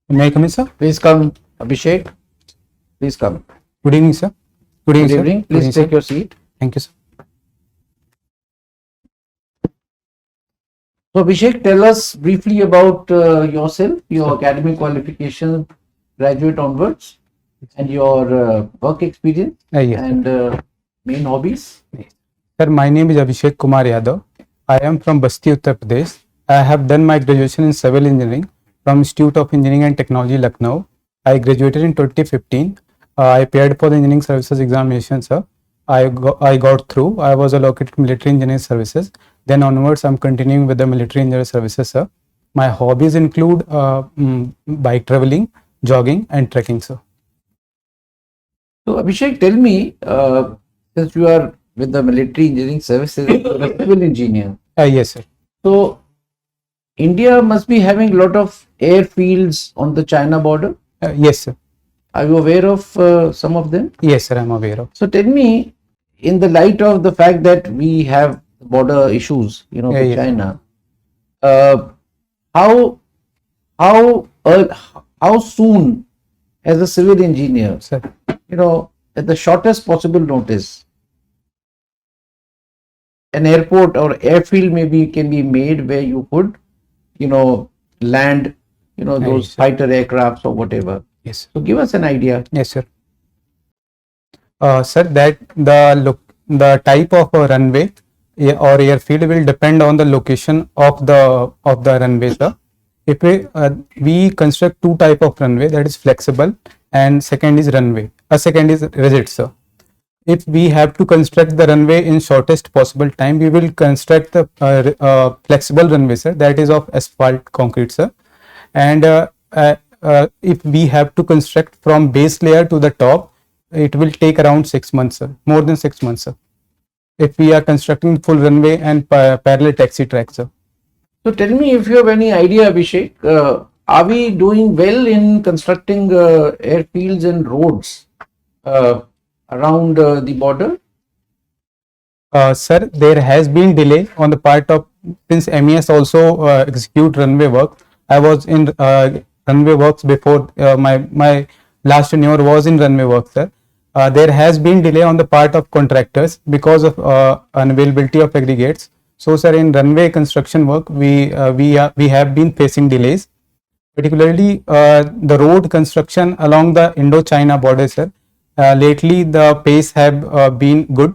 May I come in, sir? Please come, Abhishek. Please come. Good evening, sir. Good evening. sir. Please Good evening, take sir. your seat. Thank you, sir. So, Abhishek, tell us briefly about yourself, your academic qualification, graduate onwards, and your work experience Yes, and main hobbies. sir. My name is Abhishek Kumar Yadav. I am from Basti, Uttar Pradesh. I have done my graduation in civil engineering from Institute of Engineering and Technology, Lucknow. I graduated in 2015. I appeared for the engineering services examination, sir. I got through. I was allocated military engineering services. Then onwards, I'm continuing with the military engineering services, sir. My hobbies include bike traveling, jogging, and trekking, sir. So, Abhishek, tell me, since you are with the military engineering services, you're a civil engineer. Yes, sir. So, India must be having a lot of airfields on the China border. Yes, sir. Are you aware of some of them? Yes, sir. I'm aware of. So, tell me, in the light of the fact that we have border issues, with yes. China, how soon, as a civil engineer, Sir. at the shortest possible notice, an airport or airfield maybe can be made where you could, land, those Yes, sir. fighter aircrafts or whatever. Yes. So give us an idea. Yes, sir. Sir, that the type of a runway or airfield will depend on the location of the runway, sir. If we construct two type of runway, that is flexible and second is runway. Second is rigid, sir. If we have to construct the runway in shortest possible time, we will construct the flexible runway, sir. That is of asphalt concrete, sir. And if we have to construct from base layer to the top, it will take around 6 months, sir. More than 6 months, sir. If we are constructing full runway and parallel taxi track, sir. So tell me if you have any idea, Abhishek, are we doing well in constructing airfields and roads around the border? Sir, there has been delay on the part of, since MES also execute runway work. I was in runway works before my last tenure was in runway work, sir. There has been delay on the part of contractors because of unavailability of aggregates. So, sir, in runway construction work, we have been facing delays, particularly the road construction along the Indo-China border, sir. Lately, the pace have been good.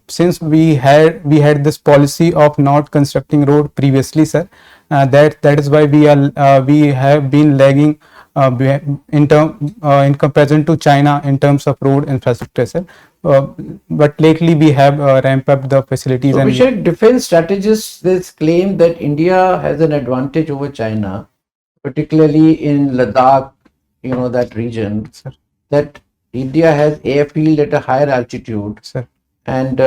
Since we had this policy of not constructing road previously, sir, that is why we have been lagging in comparison to China in terms of road infrastructure, sir. But lately we have ramped up the facilities. So, and Abhishek, defense strategists claim that India has an advantage over China, particularly in Ladakh, that region, sir. That India has airfield at a higher altitude, sir. And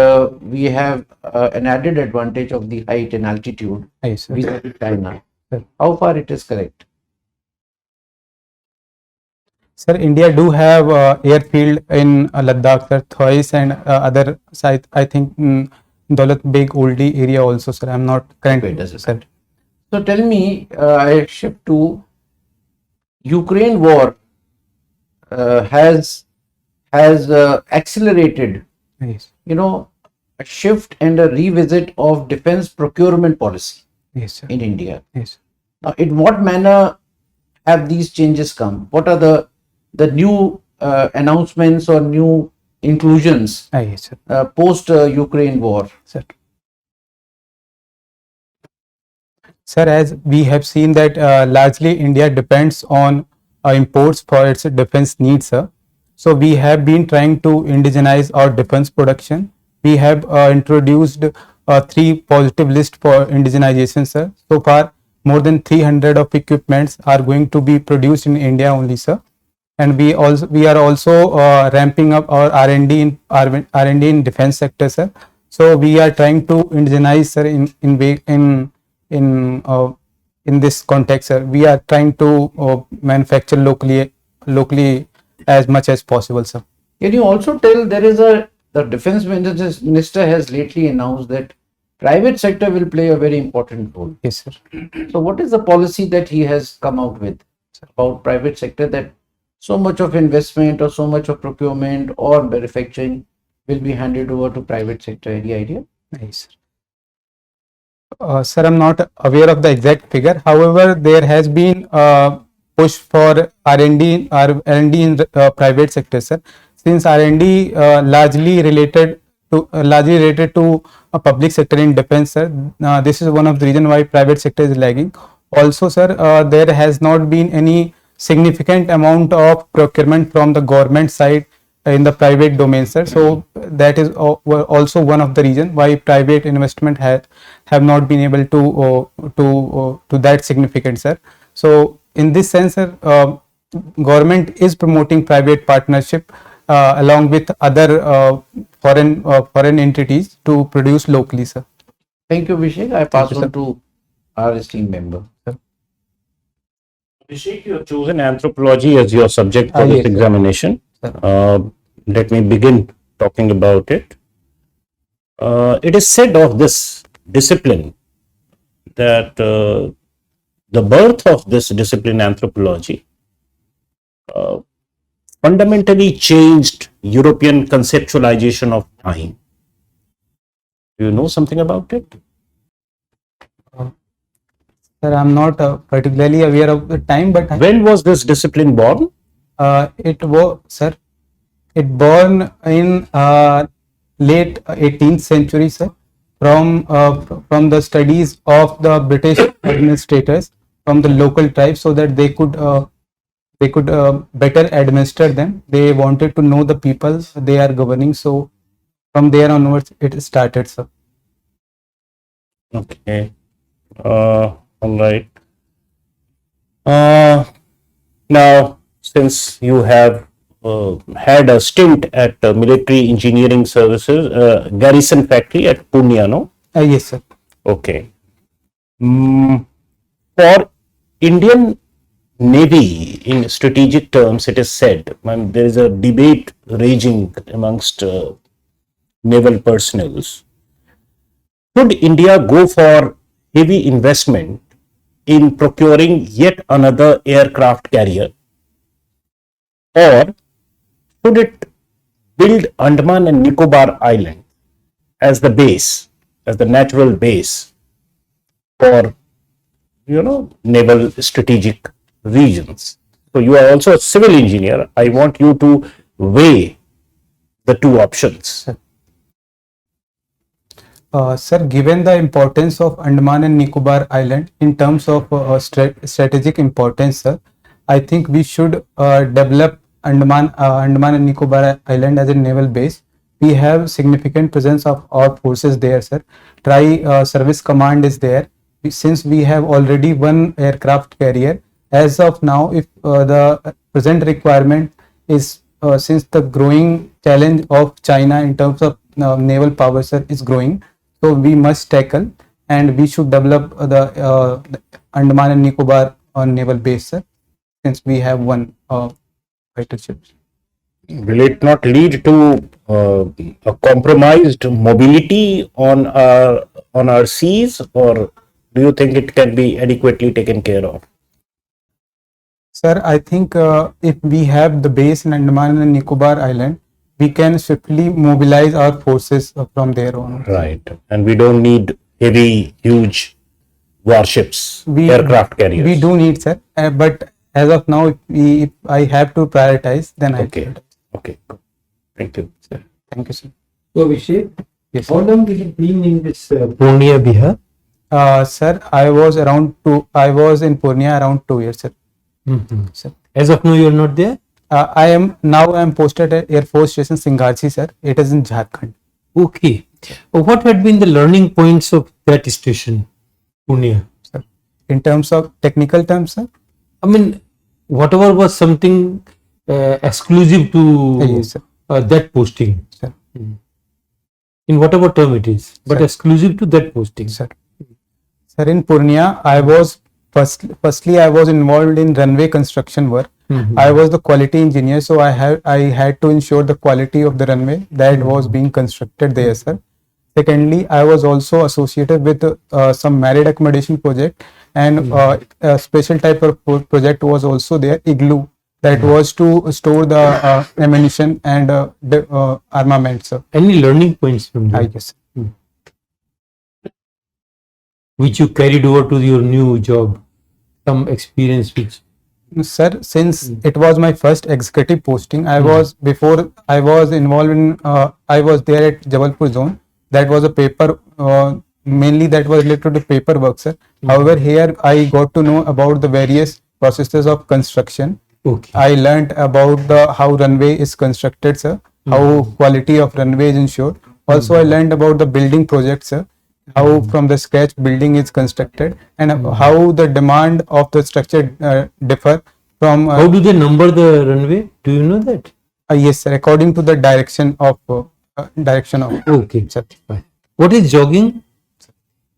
we have an added advantage of the height and altitude vis-a-vis China. Sir. How far it is correct? Sir, India do have airfield in Ladakh, sir, Thais and other sites. I think Daulat Beg Oldie area also, sir. I'm not currently. Okay, sir. So tell me, I shift to Ukraine war has accelerated. Yes. A shift and a revisit of defense procurement policy. Yes, sir. In India. Yes. Now, in what manner have these changes come? What are the new announcements or new inclusions Yes, sir. Post Ukraine war? Sir. Sir, as we have seen that largely India depends on imports for its defense needs, sir. So we have been trying to indigenize our defense production. We have introduced 3 positive list for indigenization, sir. So far, more than 300 of equipments are going to be produced in India only, sir. And we are also ramping up our R&D in defense sector, sir. So we are trying to indigenize, sir, in this context, sir. We are trying to manufacture locally as much as possible, sir. Can you also tell, the defense minister has lately announced that private sector will play a very important role. Yes, sir. So what is the policy that he has come out with? about private sector, that so much of investment or so much of procurement or manufacturing will be handed over to private sector? Any idea? Nice. Sir, I'm not aware of the exact figure. However, there has been push for R&D in private sector, sir. Since R&D largely related to a public sector in defense, sir. This is one of the reason why private sector is lagging. Also, sir, there has not been any significant amount of procurement from the government side in the private domain, sir. So that is also one of the reason why private investment have not been able to that significant, sir. So in this sense, sir, government is promoting private partnership along with other foreign entities to produce locally, sir. Thank you, Abhishek. I pass you, on sir. to our esteemed member. Abhishek, you have chosen anthropology as your subject for Yes, this sir. examination. Sir. Let me begin talking about it. It is said of this discipline that the birth of this discipline, anthropology, fundamentally changed European conceptualization of time. Do you know something about it? Sir, I'm not particularly aware of the time, but When was this discipline born? it was, sir, it born in late 18th century, sir, from the studies of the British administrators from the local tribes, so that they could better administer them. They wanted to know the people they are governing, so from there onwards it started, sir. Okay. All right. Now, since you have had a stint at military engineering services, garrison factory at Pune, no? Yes, sir. Okay. For Indian Navy, in strategic terms, it is said, and there is a debate raging amongst naval personnel. Should India go for heavy investment in procuring yet another aircraft carrier, or should it build Andaman and Nicobar Island as the base, as the natural base for, naval strategic regions? So you are also a civil engineer. I want you to weigh the two options. Sir, given the importance of Andaman and Nicobar Island in terms of strategic importance, sir, I think we should develop Andaman and Nicobar Island as a naval base. We have significant presence of our forces there, sir. Service Command is there. Since we have already one aircraft carrier, as of now, if the present requirement is since the growing challenge of China in terms of naval power, sir, is growing. So we must tackle, and we should develop the Andaman and Nicobar naval base, sir, since we have one fighter ship. Will it not lead to a compromised mobility on our seas, or do you think it can be adequately taken care of? Sir, I think if we have the base in Andaman and Nicobar Island, we can swiftly mobilize our forces from there on. Right. And we don't need heavy, huge warships, aircraft carriers. We do need, sir, but as of now, if I have to prioritize, then Okay. I prioritize. Okay. Thank you. Sir. Thank you, sir. So, Abhishek, Yes, how sir. long will it be in this Purnia, Bihar? Sir, I was in Purnia around 2 years, sir. Sir. As of now, you are not there? I am posted at Air Force Station Singhachi, sir. It is in Jharkhand. Okay. What had been the learning points of that station, Purnia? Sir. In terms of technical terms, sir. I mean, whatever was something exclusive to Yes, sir. that posting, Sir. in whatever term it is, but Sir. exclusive to that posting. Sir. Sir, in Purnia, I was firstly I was involved in runway construction work. I was the quality engineer, so I had to ensure the quality of the runway that was being constructed there, sir. Secondly, I was also associated with some married accommodation project, and a special type of project was also there, igloo, that was to store the ammunition and armaments. Any learning points from I there guess. which you carried over to your new job? Some experience which. Sir, since it was my first executive posting, I was before I was involved in I was there at Jabalpur zone. That was a paper mainly that was related to paperwork, sir. However, here I got to know about the various processes of construction. Okay. I learnt about the how runway is constructed, sir. How quality of runway is ensured. Also, I learned about the building project, sir. How from the scratch building is constructed, and how the demand of the structure differ from. How do they number the runway? Do you know that? Yes, sir. According to the direction of Okay. sir. Fine. What is jogging?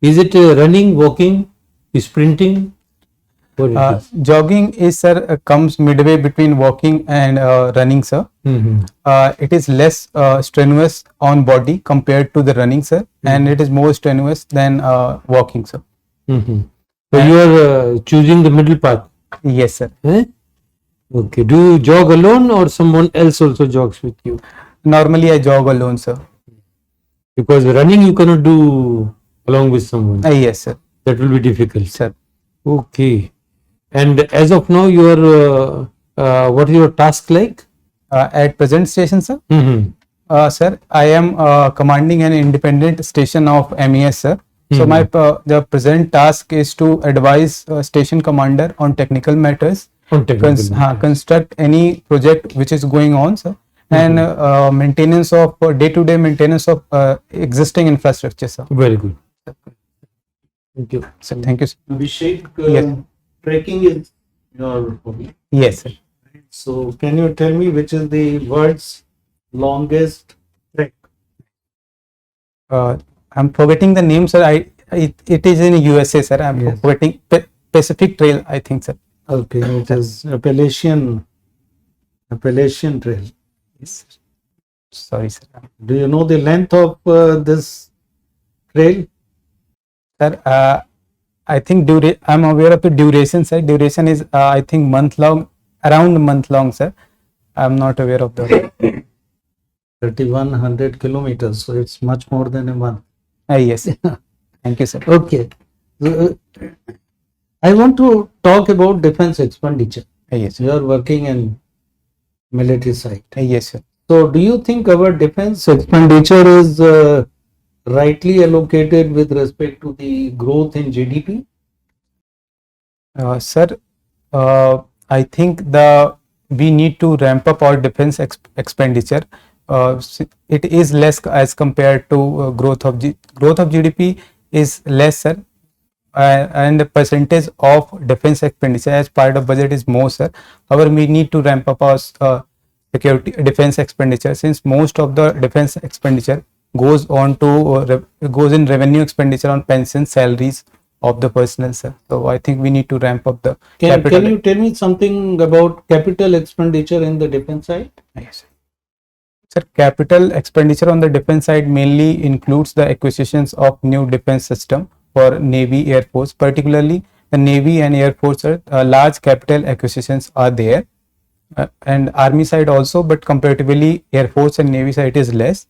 Is it running, walking, sprinting? What it is? Jogging is, sir, comes midway between walking and running, sir. It is less strenuous on body compared to the running, sir, and it is more strenuous than walking, sir. So you are choosing the middle path. Yes, sir. Eh? Okay. Do you jog alone or someone else also jogs with you? Normally, I jog alone, sir. Because running you cannot do along with someone. Yes, sir. That will be difficult. Sir. Okay. And as of now, you are what is your task like? At present station, sir. Sir, I am commanding an independent station of MES, sir. So my the present task is to advise station commander on technical matters, On technical matters. construct any project which is going on, sir, and maintenance of day-to-day maintenance of existing infrastructure, sir. Very good. Thank you. Sir, thank you, sir. Abhishek, Yes. trekking is your hobby. Yes, sir. So, can you tell me which is the world's longest trek? I'm forgetting the name, sir. It is in USA, sir. I'm Yes. forgetting Pacific Trail, I think, sir. Okay, it is Appalachian Trail. Yes, sir. Sorry, sir. Do you know the length of this trail? Sir, I think I'm aware of the duration, sir. Duration is I think month long, around a month long, sir. I'm not aware of the. 3,100 kilometers. So it's much more than a month. Yes. Thank you, sir. Okay. So, I want to talk about defense expenditure. Yes, sir. You are working in military side. Yes, sir. So, do you think our defense expenditure is rightly allocated with respect to the growth in GDP? Sir, I think we need to ramp up our defense expenditure. It is less as compared to growth of GDP is less, sir, and the percentage of defense expenditure as part of budget is more, sir. However, we need to ramp up our security defense expenditure, since most of the defense expenditure goes on to goes in revenue expenditure on pension salaries of the personnel, sir. So I think we need to ramp up the Can you tell me something about capital expenditure in the defense side? Yes, sir. Sir, capital expenditure on the defense side mainly includes the acquisitions of new defense system for Navy, Air Force. Particularly, the Navy and Air Force, large capital acquisitions are there, and Army side also, but comparatively Air Force and Navy side is less.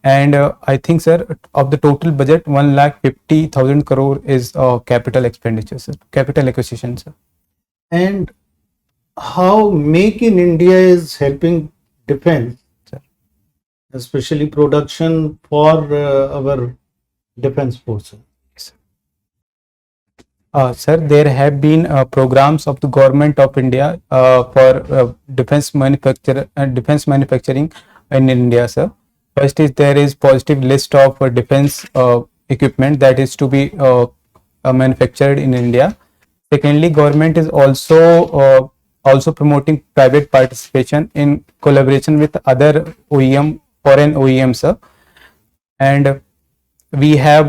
And I think, sir, of the total budget, 1,50,000 crore is capital expenditure, sir, capital acquisition, sir. And how Make in India is helping defense, especially production for our defense forces? Sir, there have been programs of the government of India for defense manufacturing in India, sir. First is there is positive list of defense equipment that is to be manufactured in India. Secondly, government is also promoting private participation in collaboration with other foreign OEMs, sir. And we have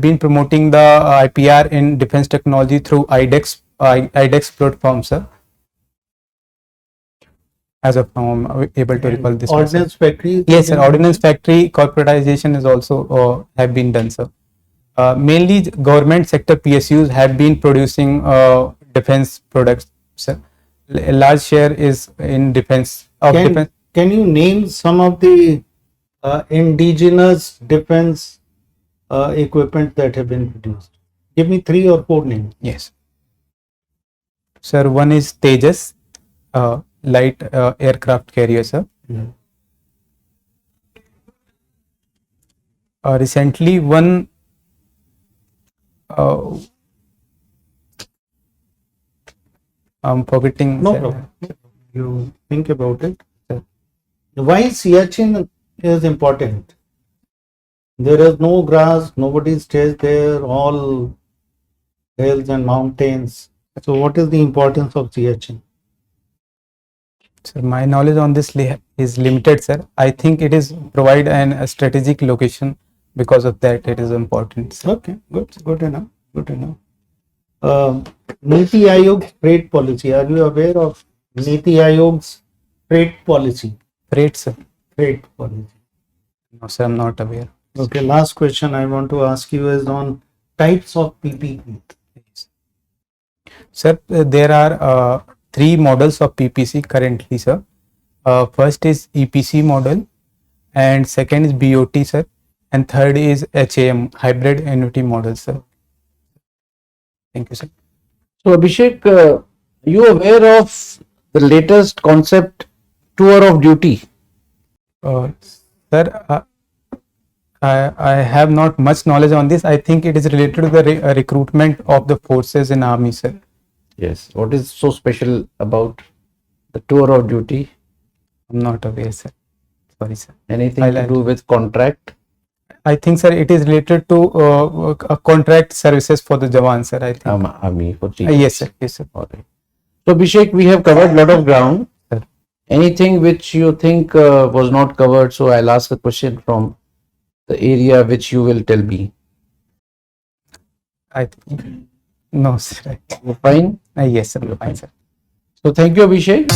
been promoting the IPR in defense technology through IDEX platform, sir. As of now, I'm able to recall this. Ordnance factory? Yes, sir. Ordnance factory corporatization is also have been done, sir. Mainly government sector PSUs have been producing defense products, sir. A large share is in defense. Can you name some of the indigenous defense equipment that have been produced? Give me 3 or 4 names. Yes. Sir, one is Tejas, light aircraft carrier, sir. Recently, one I'm forgetting. No sir. problem. You think about it. Why Siachen is important? There is no grass, nobody stays there, all hills and mountains. So what is the importance of Siachen? Sir, my knowledge on this is limited, sir. I think it is provide a strategic location. Because of that, it is important, sir. Okay, good enough, good enough. Niti Aayog's freight policy. Are you aware of Niti Aayog's freight policy? Freight, sir. Freight policy. No, sir, I'm not aware. Okay, last question I want to ask you is on types of PPP. Sir, there are 3 models of PPC currently, sir. First is EPC model, and second is BOT, sir, and third is HAM, hybrid annuity model, sir. Thank you, sir. So Abhishek, you aware of the latest concept tour of duty? Sir, I have not much knowledge on this. I think it is related to the recruitment of the forces in army, sir. Yes. What is so special about the tour of duty? I'm not aware, sir. Sorry, sir. Anything to do with contract? I think, sir, it is related to contract services for the Jawan, sir. I think. Army for Yes, sir. Yes, sir. All right. So Abhishek, we have covered a lot of ground. Sir. Anything which you think was not covered? So I'll ask a question from the area which you will tell me. I think. No, sir. You fine? Yes, sir. Fine, sir. So thank you, Abhishek.